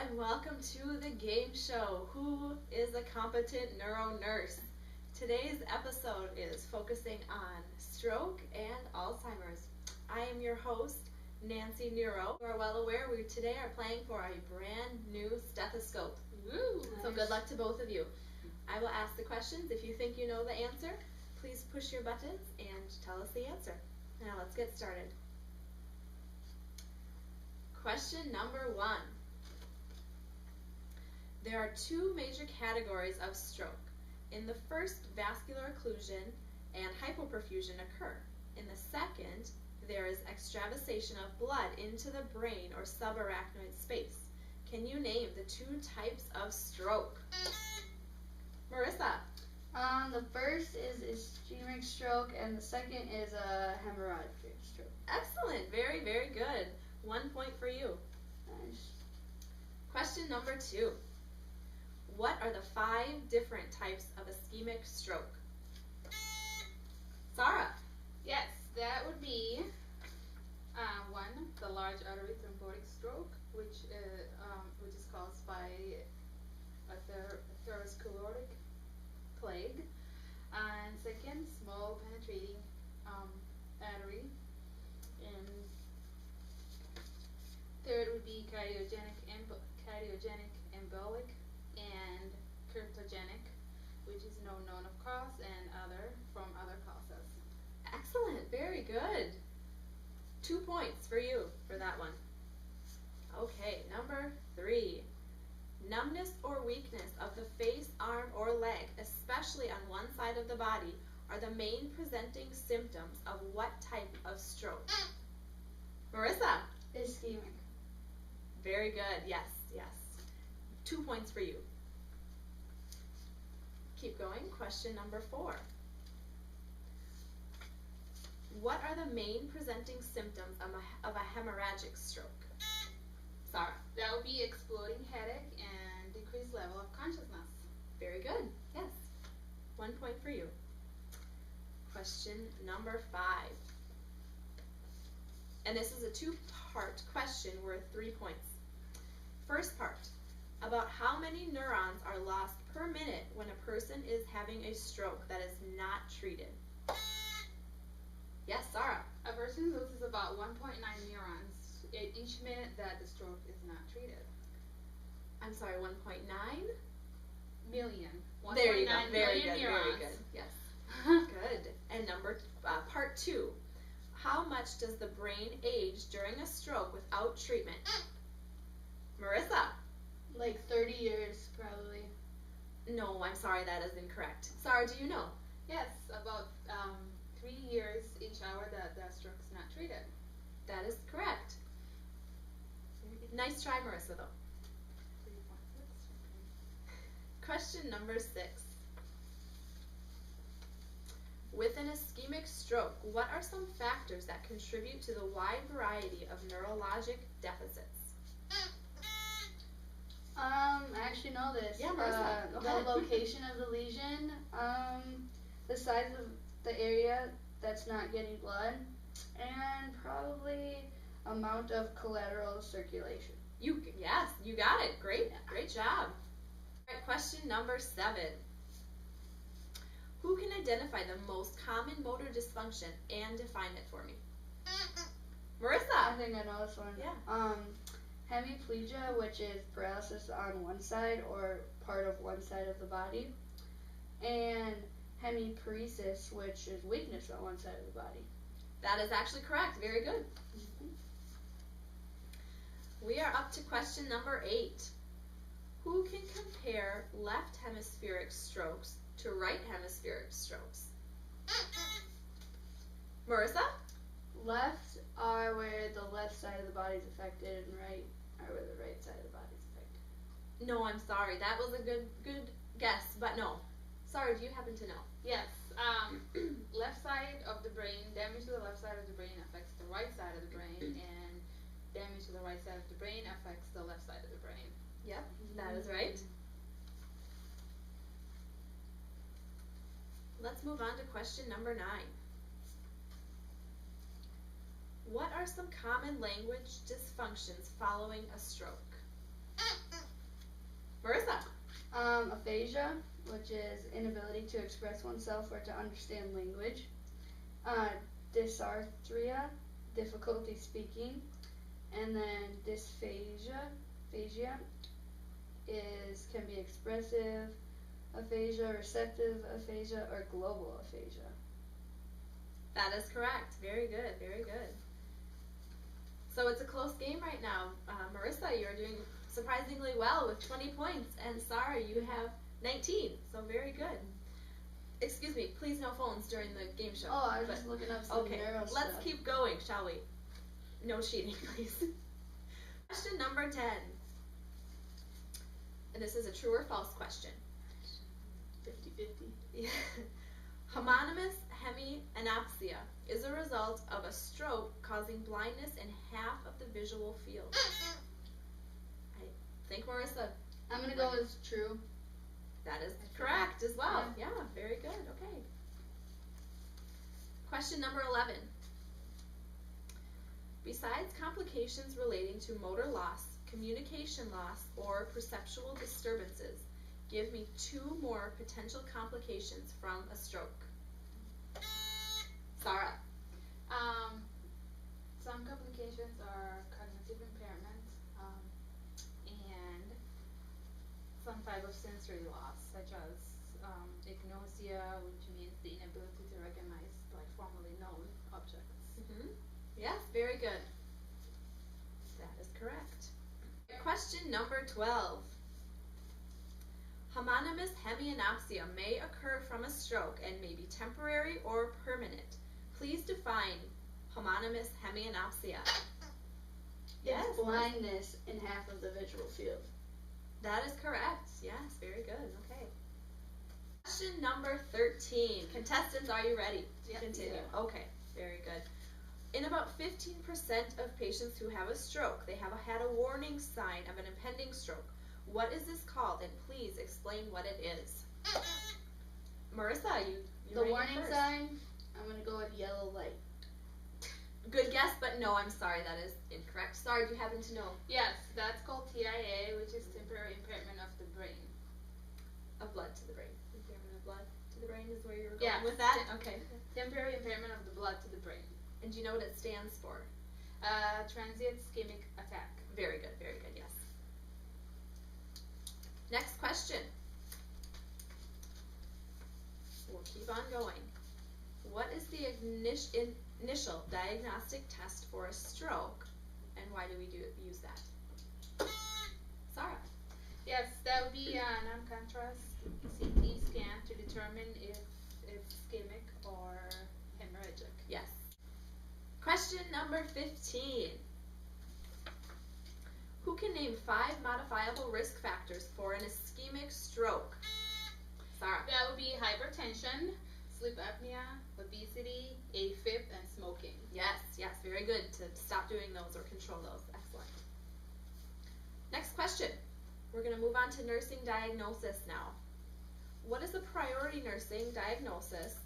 and welcome to the game show, Who is a Competent Neuro Nurse? Today's episode is focusing on stroke and Alzheimer's. I am your host, Nancy Neuro. You are well aware we today are playing for a brand new stethoscope. Woo! Nice. So good luck to both of you. I will ask the questions. If you think you know the answer, please push your buttons and tell us the answer. Now let's get started. Question number 1. There are two major categories of stroke. In the first, vascular occlusion and hypoperfusion occur. In the second, there is extravasation of blood into the brain or subarachnoid space. Can you name the two types of stroke? Marissa. The first is ischemic stroke, and the second is a hemorrhagic stroke. Excellent. Very, very good. 1 point for you. Nice. Question number 2. What are the 5 different types of ischemic stroke? Sarah. Yes, that would be 1, the large artery thrombotic stroke, which is caused by atherosclerotic plague, and second, small penetrating artery, and third would be cardiogenic embolic, and cryptogenic, which is no known of cause, and other from other causes. Excellent. Very good. 2 points for you for that one. Okay, number 3. Numbness or weakness of the face, arm, or leg, especially on one side of the body, are the main presenting symptoms of what type of stroke? Marissa. Ischemic. Very good. Yes, yes. 2 points for you. Keep going. Question number 4. What are the main presenting symptoms of a hemorrhagic stroke? Sarah. That would be exploding headache and decreased level of consciousness. Very good. Yes. 1 point for you. Question number 5. And this is a 2-part question worth 3 points. First part. About how many neurons are lost per minute when a person is having a stroke that is not treated? Yes, Sarah. A person loses about 1.9 neurons each minute that the stroke is not treated. I'm sorry, 1.9? Million. There you go. 1.9 Very million good. neurons. Very good. Yes. Good. And part 2. How much does the brain age during a stroke without treatment? Marissa. Like 30 years, probably. No, I'm sorry, that is incorrect. Sarah, do you know? Yes, about 3 years each hour that the stroke is not treated. That is correct. Nice try, Marissa, though. 3.6. Question number 6. With an ischemic stroke, what are some factors that contribute to the wide variety of neurologic deficits? I actually know this. Yeah, Marissa, go the ahead. location of the lesion, the size of the area that's not getting blood, and probably amount of collateral circulation. Yes, you got it. Great job. All right, question number 7. Who can identify the most common motor dysfunction and define it for me? I Marissa. think I know this one. Yeah. Hemiplegia, which is paralysis on one side or part of one side of the body, and hemiparesis, which is weakness on one side of the body. That is actually correct. Very good. We are up to question number 8. Who can compare left hemispheric strokes to right hemispheric strokes? Marissa? Left are where the left side of the body is affected, and right are where the right side of the body is affected. No, I'm sorry. That was a good guess, but no. Sorry, do you happen to know? Yes, left side of the brain, damage to the left side of the brain affects the right side of the brain, and damage to the right side of the brain affects the left side of the brain. Yep, that is right. Let's move on to question number 9. What are some common language dysfunctions following a stroke? Marissa. Aphasia, which is inability to express oneself or to understand language. Dysarthria, difficulty speaking. And then dysphagia can be expressive aphasia, receptive aphasia, or global aphasia. That is correct. Very good, very good. So it's a close game right now. Marissa, you're doing surprisingly well with 20 points, and Sarah, you have 19, so very good. Excuse me, please no phones during the game show. Oh, I was just looking up some Okay, neuro let's stuff. keep going, shall we? No cheating, please. Question number 10. And this is a true or false question. 50-50. Yeah. Homonymous hemianopsia is a result of a stroke causing blindness in half of the visual field. I think, Marissa, I'm gonna go with true. that is correct as well. Yeah, very good. Okay. Question number 11. Besides complications relating to motor loss, communication loss, or perceptual disturbances, give me 2 more potential complications from a stroke. Sarah. Some complications are cognitive impairment and some type of sensory loss, such as agnosia, which means the inability to recognize like formerly known objects. Yes, very good. That is correct. Question number 12. Homonymous hemianopsia may occur from a stroke and may be temporary or permanent. Please define homonymous hemianopsia. Yes, It's blindness in half of the visual field. that is correct. Yes, very good. Okay. Question number 13. Contestants, are you ready to continue? Yeah. Okay, very good. In about 15% of patients who have a stroke, they have had a warning sign of an impending stroke. What is this called? And please explain what it is. Marissa, you The ready warning first. sign, I'm gonna go with yellow light. Good guess, but no, I'm sorry, that is incorrect. Sorry, do you happen to know? Yes, that's called TIA, which is temporary impairment of the brain. Of blood to the brain. Impairment of blood to the brain is where you were going Yes. with that? Okay. Temporary impairment of the blood to the brain. And do you know what it stands for? Transient ischemic attack. Very good, yes. Next question. We'll keep on going. What is the initial diagnostic test for a stroke, and why do we use that? Sarah. Yes, that would be a non-contrast CT scan to determine if it's ischemic or hemorrhagic. Yes. Question number 15. Who can name 5 modifiable risk factors for an ischemic stroke? Sarah. That would be hypertension, sleep apnea, obesity, AFib, and smoking. Yes, very good to stop doing those or control those. Excellent. Next question. We're going to move on to nursing diagnosis now. What is a priority nursing diagnosis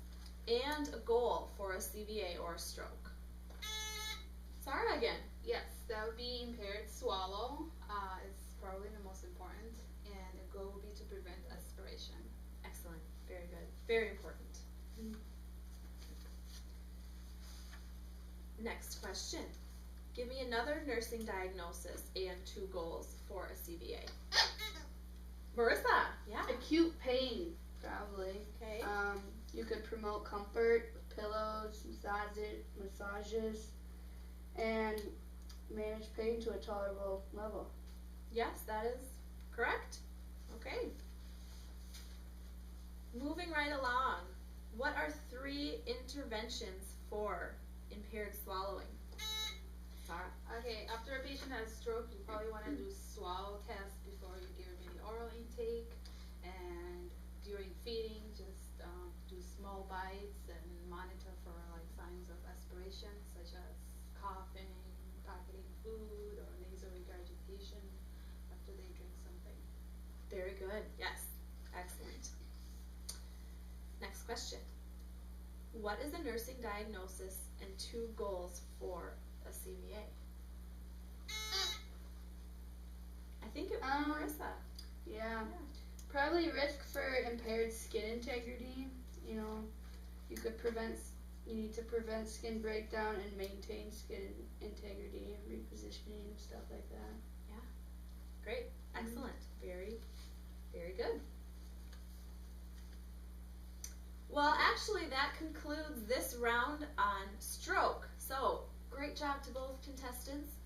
and a goal for a CVA or a stroke? Sarah again. Yes, that would be impaired swallow. It's probably the most important, and the goal would be to prevent aspiration. Excellent. Very good. Very important. Next question. Give me another nursing diagnosis and 2 goals for a CVA. Marissa. Yeah. Acute pain, probably. Okay. You could promote comfort with pillows, massages, and manage pain to a tolerable level. Yes, that is correct. Okay. Moving right along. What are 3 interventions for impaired swallowing? Sarah. Okay, after a patient has a stroke, you probably want to do swallow tests before you give them any oral intake, and during feeding, just do small bites and monitor for like signs of aspiration, such as coughing, pocketing food, or nasal regurgitation after they drink something. Very good. Yes. Excellent. Next question. What is a nursing diagnosis and 2 goals for a CVA? I think it Marissa? Yeah. Probably risk for impaired skin integrity. You know, you need to prevent skin breakdown and maintain skin integrity, repositioning, and stuff like that. Great. Excellent. Very, very good. Well, actually, that concludes this round on stroke. So, great job to both contestants.